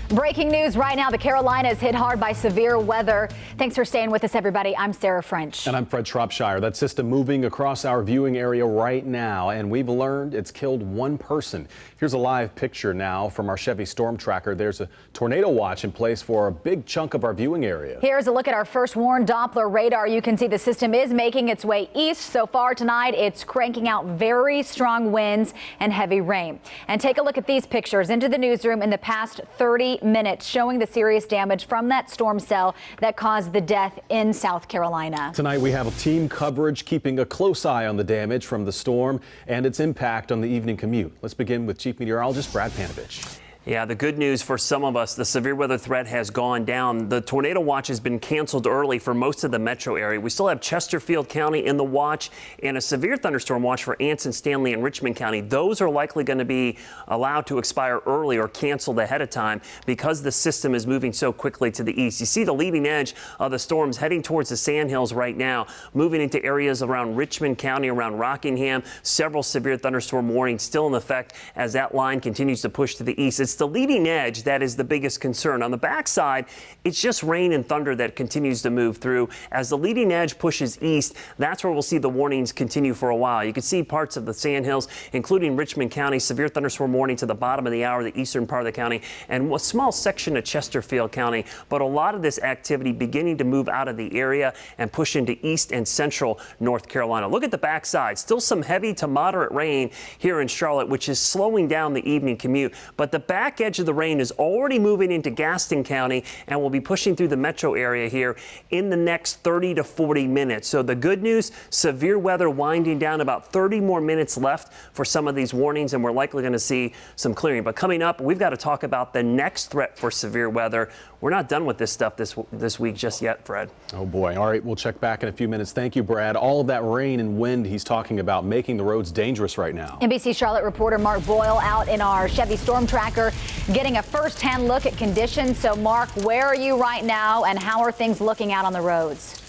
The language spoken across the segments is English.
Breaking news right now. The Carolinas hit hard by severe weather. Thanks for staying with us, everybody. I'm Sarah French. And I'm Fred Shropshire. That system moving across our viewing area right now. And we've learned it's killed one person. Here's a live picture now from our Chevy Storm Tracker. There's a tornado watch in place for a big chunk of our viewing area. Here's a look at our first warn Doppler radar. You can see the system is making its way east. So far tonight, it's cranking out very strong winds and heavy rain. And take a look at these pictures into the newsroom in the past 30 minutes, showing the serious damage from that storm cell that caused the death in South Carolina. Tonight we have a team coverage keeping a close eye on the damage from the storm and its impact on the evening commute. Let's begin with Chief Meteorologist Brad Panovich. Yeah, the good news for some of us, the severe weather threat has gone down. The tornado watch has been canceled early for most of the metro area. We still have Chesterfield County in the watch and a severe thunderstorm watch for Anson, Stanley, and Richmond County. Those are likely going to be allowed to expire early or canceled ahead of time because the system is moving so quickly to the east. You see the leading edge of the storms heading towards the Sandhills right now, moving into areas around Richmond County, around Rockingham. Several severe thunderstorm warnings still in effect as that line continues to push to the east. It's the leading edge that is the biggest concern. On the backside, it's just rain and thunder that continues to move through. As the leading edge pushes east, that's where we'll see the warnings continue for a while. You can see parts of the Sandhills, including Richmond County, severe thunderstorm warning to the bottom of the hour, the eastern part of the county, and a small section of Chesterfield County. But a lot of this activity beginning to move out of the area and push into east and central North Carolina. Look at the backside. Still some heavy to moderate rain here in Charlotte, which is slowing down the evening commute. But the back edge of the rain is already moving into Gaston County and will be pushing through the metro area here in the next 30 to 40 minutes. So the good news, severe weather winding down, about 30 more minutes left for some of these warnings, and we're likely going to see some clearing. But coming up, we've got to talk about the next threat for severe weather. We're not done with this stuff this week just yet, Fred. Oh boy. All right, we'll check back in a few minutes. Thank you, Brad. All of that rain and wind he's talking about making the roads dangerous right now. NBC Charlotte reporter Mark Boyle out in our Chevy Storm Tracker getting a first-hand look at conditions. So Mark, where are you right now and how are things looking out on the roads?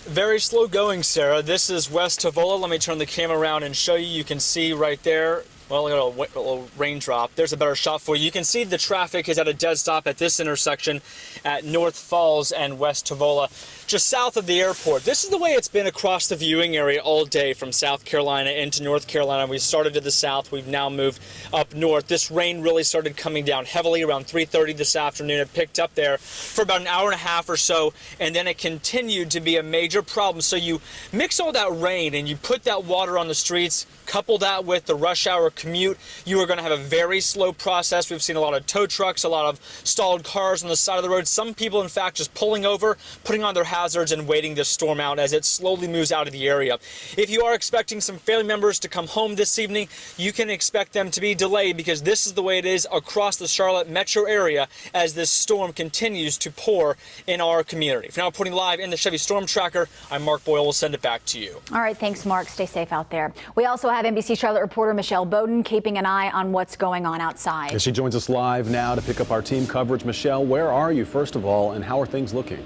Very slow going, Sarah. This is West Tavola. Let me turn the camera around and show you. You can see right there. Well, a little raindrop. There's a better shot for you. You can see the traffic is at a dead stop at this intersection at North Falls and West Tavola, just south of the airport. This is the way it's been across the viewing area all day from South Carolina into North Carolina. We started to the south. We've now moved up north. This rain really started coming down heavily around 3:30 this afternoon. It picked up there for about an hour and a half or so, and then it continued to be a major problem. So you mix all that rain and you put that water on the streets, couple that with the rush hour commute, you are going to have a very slow process. We've seen a lot of tow trucks, a lot of stalled cars on the side of the road. Some people, in fact, just pulling over, putting on their hazards and waiting this storm out as it slowly moves out of the area. If you are expecting some family members to come home this evening, you can expect them to be delayed because this is the way it is across the Charlotte metro area as this storm continues to pour in our community. For now, reporting live in the Chevy Storm Tracker, I'm Mark Boyle. We'll send it back to you. All right. Thanks, Mark. Stay safe out there. We also have NBC Charlotte reporter Michelle Bowden keeping an eye on what's going on outside. And she joins us live now to pick up our team coverage. Michelle, where are you, first of all, and how are things looking?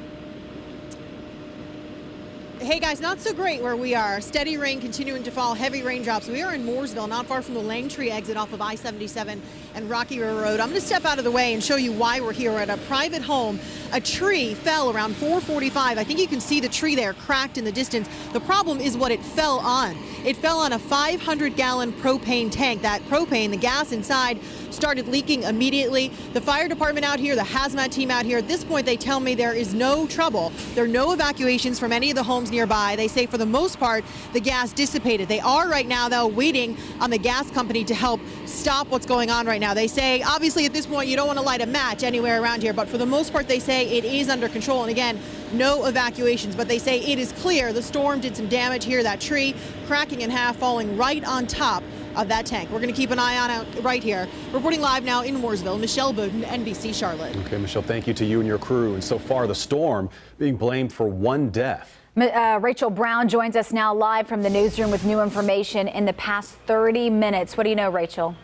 Hey guys, not so great where we are. Steady rain continuing to fall, heavy raindrops. We are in Mooresville, not far from the Langtree exit off of I-77 and Rocky River Road. I'm going to step out of the way and show you why we're here. We're at a private home. A tree fell around 4:45. I think you can see the tree there cracked in the distance. The problem is what it fell on. It fell on a 500-gallon propane tank. That propane, the gas inside, started leaking immediately. The fire department out here, the hazmat team out here, at this point they tell me there is no trouble. There are no evacuations from any of the homes nearby. They say for the most part the gas dissipated. They are right now though waiting on the gas company to help stop what's going on right now. They say obviously at this point you don't want to light a match anywhere around here, but for the most part they say it is under control. And again, no evacuations, but they say it is clear the storm did some damage here. That tree cracking in half, falling right on top of that tank. We're going to keep an eye on it right here. Reporting live now in Mooresville, Michelle Bowden, NBC Charlotte. Okay, Michelle, thank you to you and your crew. And so far, the storm being blamed for one death. Rachel Brown joins us now live from the newsroom with new information in the past 30 minutes. What do you know, Rachel?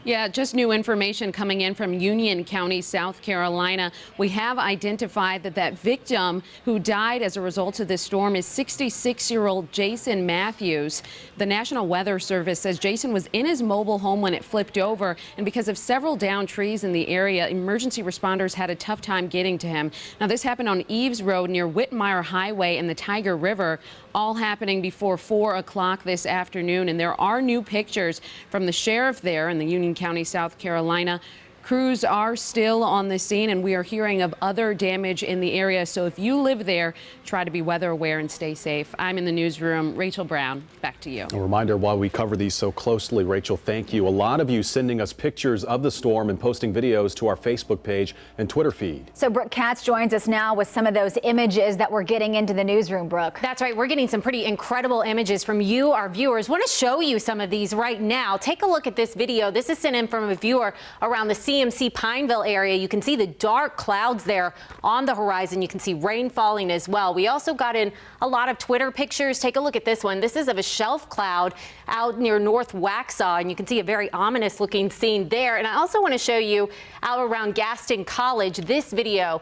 Yeah, just new information coming in from Union County, South Carolina. We have identified that victim who died as a result of this storm is 66-year-old Jason Matthews. The National Weather Service says Jason was in his mobile home when it flipped over, and because of several downed trees in the area, emergency responders had a tough time getting to him. Now, this happened on Eves Road near Whitmire Highway and the Tiger River, all happening before 4 o'clock this afternoon. And there are new pictures from the sheriff there in the Union County, South Carolina. Crews are still on the scene, and we are hearing of other damage in the area. So if you live there, try to be weather aware and stay safe. I'm in the newsroom. Rachel Brown, back to you. A reminder, while we cover these so closely, Rachel, thank you. A lot of you sending us pictures of the storm and posting videos to our Facebook page and Twitter feed. So Brooke Katz joins us now with some of those images that we're getting into the newsroom, Brooke. That's right. We're getting some pretty incredible images from you, our viewers. Want to show you some of these right now. Take a look at this video. This is sent in from a viewer around the CMC Pineville area. You can see the dark clouds there on the horizon. You can see rain falling as well. We also got in a lot of Twitter pictures. Take a look at this one. This is of a shelf cloud out near North Waxhaw, and you can see a very ominous looking scene there. And I also want to show you out around Gaston College this video.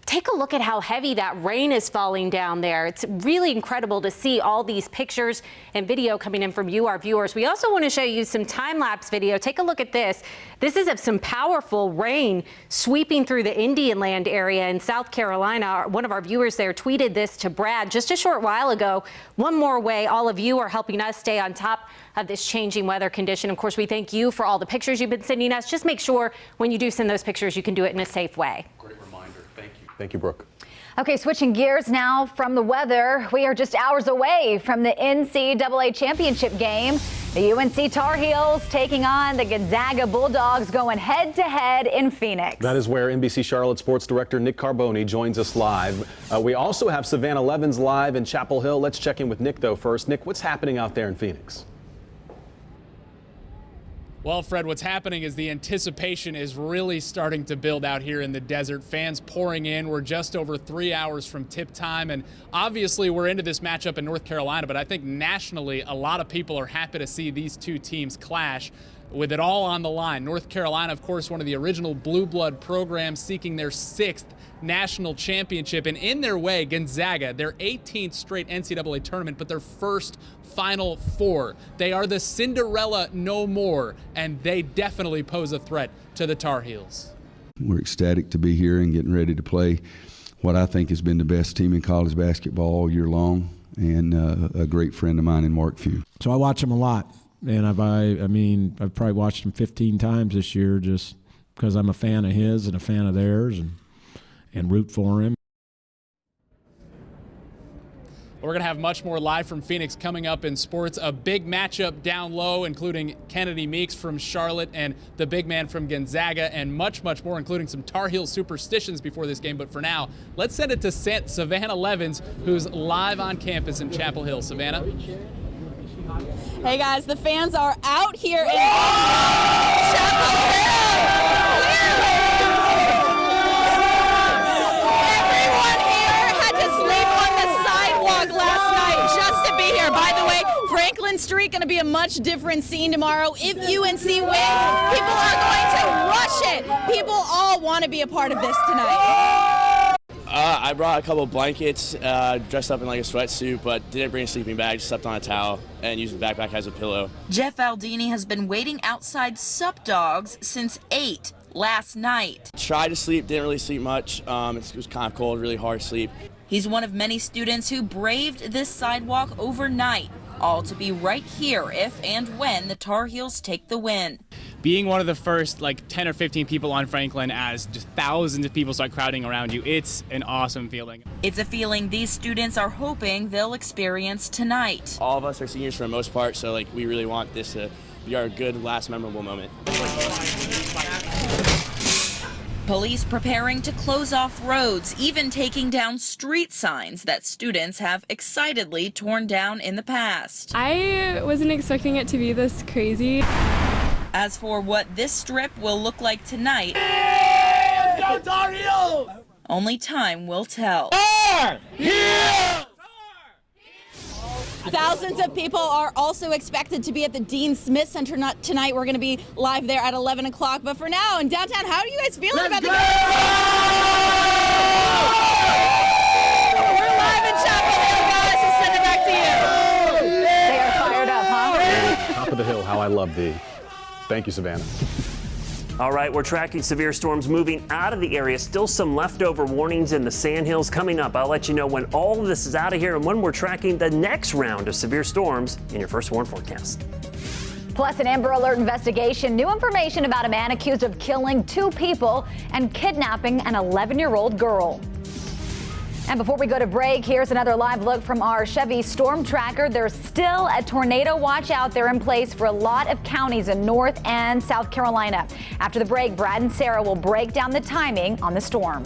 Take a look at how heavy that rain is falling down there. It's really incredible to see all these pictures and video coming in from you, our viewers. We also want to show you some time-lapse video. Take a look at this. This is of some powerful rain sweeping through the Indian Land area in South Carolina. One of our viewers there tweeted this to Brad just a short while ago. One more way all of you are helping us stay on top of this changing weather condition. Of course, we thank you for all the pictures you've been sending us. Just make sure when you do send those pictures, you can do it in a safe way. Great reminder. Thank you. Thank you, Brooke. Okay, switching gears now from the weather. We are just hours away from the NCAA championship game. The UNC Tar Heels taking on the Gonzaga Bulldogs, going head-to-head in Phoenix. That is where NBC Charlotte sports director Nick Carboni joins us live. We also have Savannah Levins live in Chapel Hill. Let's check in with Nick, though, first. Nick, what's happening out there in Phoenix? Well, Fred, what's happening is the anticipation is really starting to build out here in the desert. Fans pouring in. We're just over 3 hours from tip time, and obviously we're into this matchup in North Carolina, but I think nationally a lot of people are happy to see these two teams clash with it all on the line. North Carolina, of course, one of the original blue blood programs seeking their 6th national championship, and in their way, Gonzaga, their 18th straight NCAA tournament, but their first Final Four. They are the Cinderella no more, and they definitely pose a threat to the Tar Heels. We're ecstatic to be here and getting ready to play what I think has been the best team in college basketball all year long, and a great friend of mine in Mark Few. So I watch him a lot, and I've probably watched him 15 times this year just because I'm a fan of his and a fan of theirs, and root for him. We're going to have much more live from Phoenix coming up in sports. A big matchup down low, including Kennedy Meeks from Charlotte and the big man from Gonzaga, and much, much more, including some Tar Heel superstitions before this game. But for now, let's send it to Savannah Levins, who's live on campus in Chapel Hill. Savannah? Hey guys, the fans are out here in Chapel Hill. Everyone here had to sleep on the sidewalk last night just to be here. By the way, Franklin Street going to be a much different scene tomorrow. If UNC wins, people are going to rush it. People all want to be a part of this tonight. I brought a couple of blankets, dressed up in like a sweatsuit, but didn't bring a sleeping bag, just slept on a towel and used the backpack as a pillow. Jeff Aldini has been waiting outside Sup Dogs since 8 last night. Tried to sleep, didn't really sleep much. It was kind of cold, really hard to sleep. He's one of many students who braved this sidewalk overnight, all to be right here if and when the Tar Heels take the win. Being one of the first 10 or 15 people on Franklin as just thousands of people start crowding around you, it's an awesome feeling. It's a feeling these students are hoping they'll experience tonight. All of us are seniors for the most part, so we really want this to be our good last memorable moment. Police preparing to close off roads, even taking down street signs that students have excitedly torn down in the past. I wasn't expecting it to be this crazy. As for what this strip will look like tonight, Let's go Tar Heels! Only time will tell. Thousands of people are also expected to be at the Dean Smith Center tonight. We're going to be live there at 11 o'clock. But for now, in downtown, how are you guys feeling about the game? We're live in Chapel Hill, guys. We'll send it back to you. They are fired up, huh? Top of the hill, how I love thee. Thank you, Savannah. All right, we're tracking severe storms moving out of the area. Still some leftover warnings in the Sandhills coming up. I'll let you know when all of this is out of here and when we're tracking the next round of severe storms in your First Warn forecast. Plus, an Amber Alert investigation. New information about a man accused of killing 2 people and kidnapping an 11-year-old girl. And before we go to break, here's another live look from our Chevy Storm Tracker. There's still a tornado watch out there in place for a lot of counties in North and South Carolina. After the break, Brad and Sarah will break down the timing on the storm.